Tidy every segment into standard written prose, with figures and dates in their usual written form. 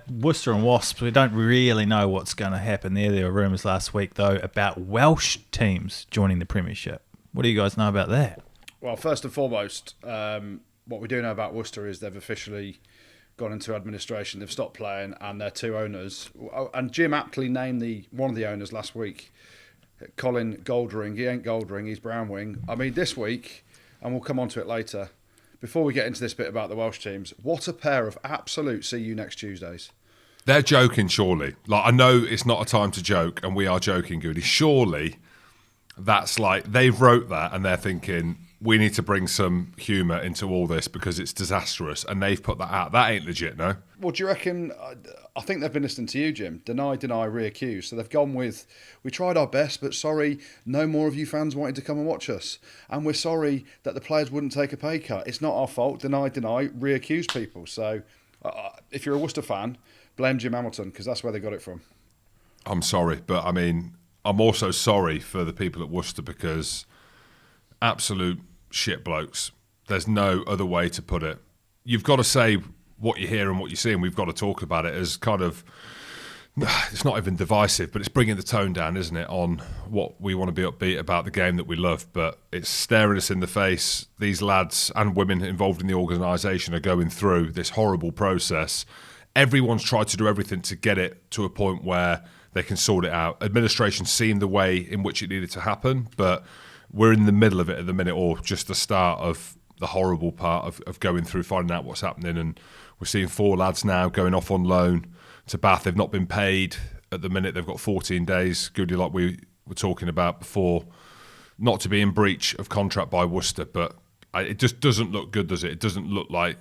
Worcester and Wasps, we don't really know what's going to happen there. There were rumours last week, though, about Welsh teams joining the Premiership. What do you guys know about that? Well, first and foremost, what we do know about Worcester is they've officially gone into administration. They've stopped playing, and their two owners. And Jim aptly named one of the owners last week, Colin Goldring. He ain't Goldring, he's Brownwing. I mean, this week, and we'll come on to it later, before we get into this bit about the Welsh teams, what a pair of absolute see you next Tuesdays. They're joking, surely. Like, I know it's not a time to joke, and we are joking, Goody. Surely that's like, they've wrote that and they're thinking, we need to bring some humour into all this because it's disastrous, and they've put that out. That ain't legit, no? Well, do you reckon, I think they've been listening to you, Jim. Deny, re-accuse. So they've gone with, we tried our best, but sorry, no more of you fans wanted to come and watch us. And we're sorry that the players wouldn't take a pay cut. It's not our fault. Deny, re-accuse people. So if you're a Worcester fan, blame Jim Hamilton, because that's where they got it from. I'm sorry, but I mean, I'm also sorry for the people at Worcester because absolute shit blokes. There's no other way to put it. You've got to say what you hear and what you see, and we've got to talk about it as kind of, it's not even divisive, but it's bringing the tone down, isn't it, on what we want to be upbeat about the game that we love. But it's staring us in the face. These lads and women involved in the organisation are going through this horrible process. Everyone's tried to do everything to get it to a point where they can sort it out. Administration seen the way in which it needed to happen, but we're in the middle of it at the minute, or just the start of the horrible part of going through, finding out what's happening. And we're seeing 4 lads now going off on loan to Bath. They've not been paid at the minute. They've got 14 days, Goody, like we were talking about before, not to be in breach of contract by Worcester. But it just doesn't look good, does it? It doesn't look like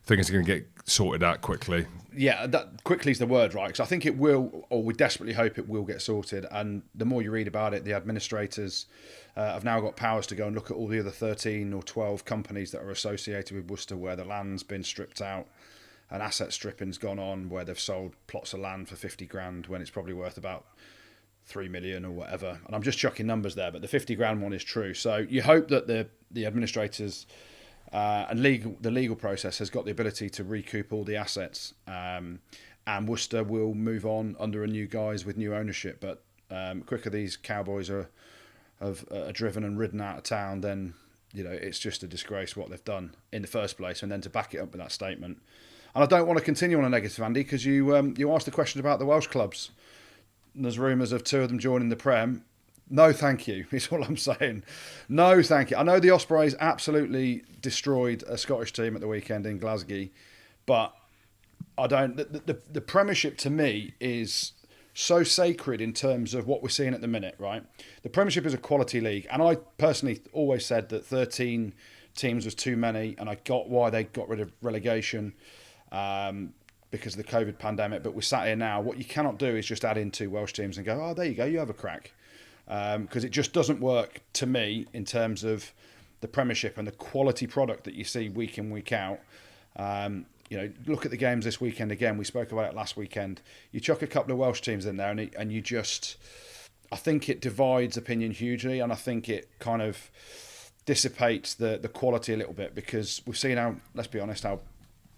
things are going to get sorted out quickly. Yeah, that quickly is the word, right? Because I think it will, or we desperately hope it will get sorted. And the more you read about it, the administrators have now got powers to go and look at all the other 13 or 12 companies that are associated with Worcester where the land's been stripped out and asset stripping's gone on, where they've sold plots of land for 50 grand when it's probably worth about 3 million or whatever. And I'm just chucking numbers there, but the 50 grand one is true. So you hope that the administrators and the legal process has got the ability to recoup all the assets, and Worcester will move on under a new guise with new ownership. But quicker these cowboys are driven and ridden out of town, then it's just a disgrace what they've done in the first place, and then to back it up with that statement. And I don't want to continue on a negative, Andy, because you asked the question about the Welsh clubs. There's rumours of 2 of them joining the Prem. No, thank you, is all I'm saying. No, thank you. I know the Ospreys absolutely destroyed a Scottish team at the weekend in Glasgow, but I don't. The Premiership to me is so sacred in terms of what we're seeing at the minute, right? The Premiership is a quality league, and I personally always said that 13 teams was too many, and I got why they got rid of relegation because of the COVID pandemic. But we're sat here now. What you cannot do is just add in 2 Welsh teams and go, oh, there you go, you have a crack. Because it just doesn't work to me in terms of the Premiership and the quality product that you see week in, week out. Look at the games this weekend again. We spoke about it last weekend. You chuck a couple of Welsh teams in there and you just... I think it divides opinion hugely, and I think it kind of dissipates the quality a little bit, because we've seen how, let's be honest, how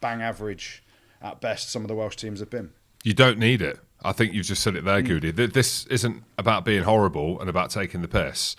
bang average at best some of the Welsh teams have been. You don't need it. I think you've just said it there, Goody. This isn't about being horrible and about taking the piss.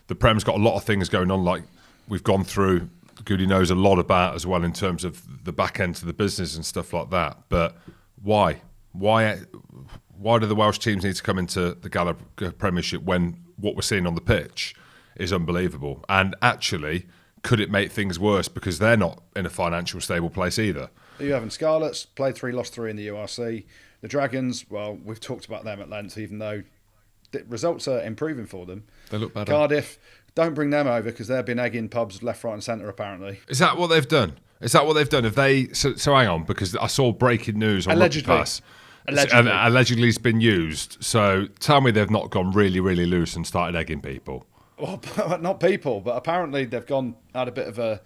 The Prem's got a lot of things going on, like we've gone through. Goody knows a lot about as well in terms of the back end to the business and stuff like that. But why? Why do the Welsh teams need to come into the Gallagher Premiership when what we're seeing on the pitch is unbelievable? And actually, could it make things worse because they're not in a financial stable place either? You haven't. Scarlets played 3, lost 3 in the URC. The Dragons, well, we've talked about them at length, even though the results are improving for them. They look better. Cardiff, don't bring them over because they've been egging pubs left, right and centre, apparently. Is that what they've done? Have they... So hang on, because I saw breaking news on Allegedly. Pass. Allegedly it's been used. So tell me they've not gone really, really loose and started egging people. Well, not people, but apparently they've had a bit of a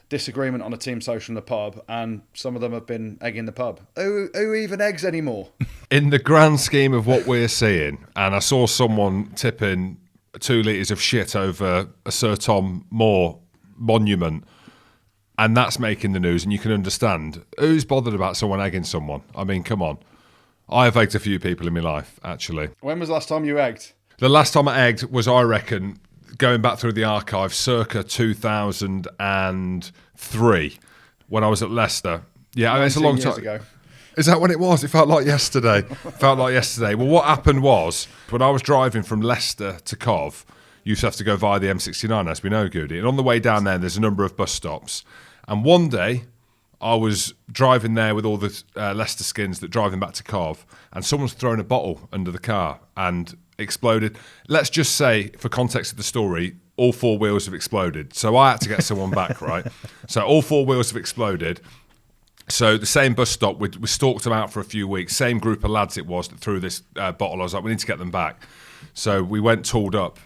disagreement on a team social in the pub, and some of them have been egging the pub. Who even eggs anymore? In the grand scheme of what we're seeing, and I saw someone tipping 2 litres of shit over a Sir Tom Moore monument, And that's making the news, and you can understand. Who's bothered about someone egging someone? I mean, come on. I have egged a few people in my life, actually. When was the last time you egged? The last time I egged was, I reckon, going back through the archive, circa 2003, when I was at Leicester. Yeah, it's a long time ago. Is that when it was? It felt like yesterday. Well, what happened was, when I was driving from Leicester to Cov, you used to have to go via the M69, as we know, Goody. And on the way down there, there's a number of bus stops. And one day, I was driving there with all the Leicester skins that driving back to Cov, and someone's thrown a bottle under the car and exploded. Let's just say, for context of the story, all four wheels have exploded. So I had to get someone back, right? So all four wheels have exploded. So the same bus stop, we stalked them out for a few weeks. Same group of lads it was that threw this bottle. I was like, we need to get them back. So we went tooled up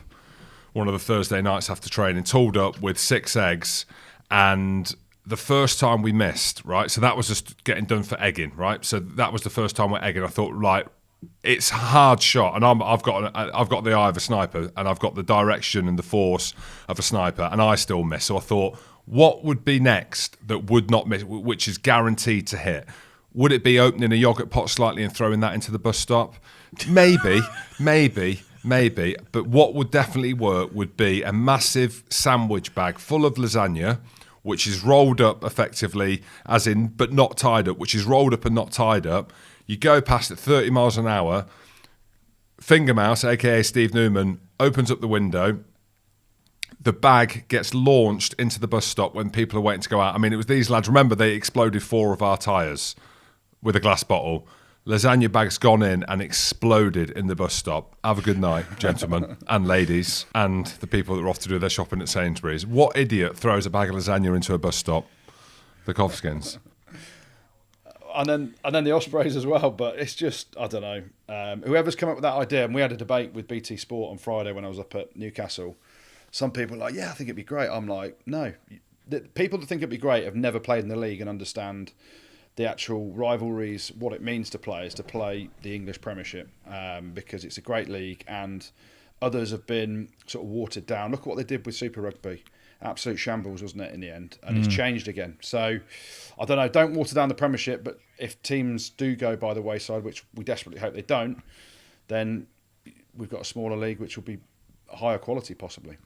one of the Thursday nights after training, tooled up with 6 eggs, and the first time we missed, right? So that was just getting done for egging, right? So that was the first time we're egging. I thought, right, it's a hard shot, and I've got the eye of a sniper, and I've got the direction and the force of a sniper, and I still miss. So I thought, what would be next that would not miss, which is guaranteed to hit? Would it be opening a yoghurt pot slightly and throwing that into the bus stop? Maybe. But what would definitely work would be a massive sandwich bag full of lasagna, which is rolled up effectively, as in, but not tied up, which is rolled up and not tied up. You go past at 30 miles an hour, Finger Mouse, a.k.a. Steve Newman, opens up the window. The bag gets launched into the bus stop when people are waiting to go out. I mean, it was these lads. Remember, they exploded 4 of our tyres with a glass bottle. Lasagna bag's gone in and exploded in the bus stop. Have a good night, gentlemen and ladies, and the people that are off to do their shopping at Sainsbury's. What idiot throws a bag of lasagna into a bus stop? The Covskins. And then the Ospreys as well, but it's just, I don't know. Whoever's come up with that idea, and we had a debate with BT Sport on Friday when I was up at Newcastle. Some people are like, yeah, I think it'd be great. I'm like, no. The people that think it'd be great have never played in the league and understand the actual rivalries, what it means to players to play the English Premiership, because it's a great league, and others have been sort of watered down. Look at what they did with Super Rugby. Absolute shambles, wasn't it, in the end? And it's changed again. So, I don't know, don't water down the Premiership, but if teams do go by the wayside, which we desperately hope they don't, then we've got a smaller league which will be higher quality possibly.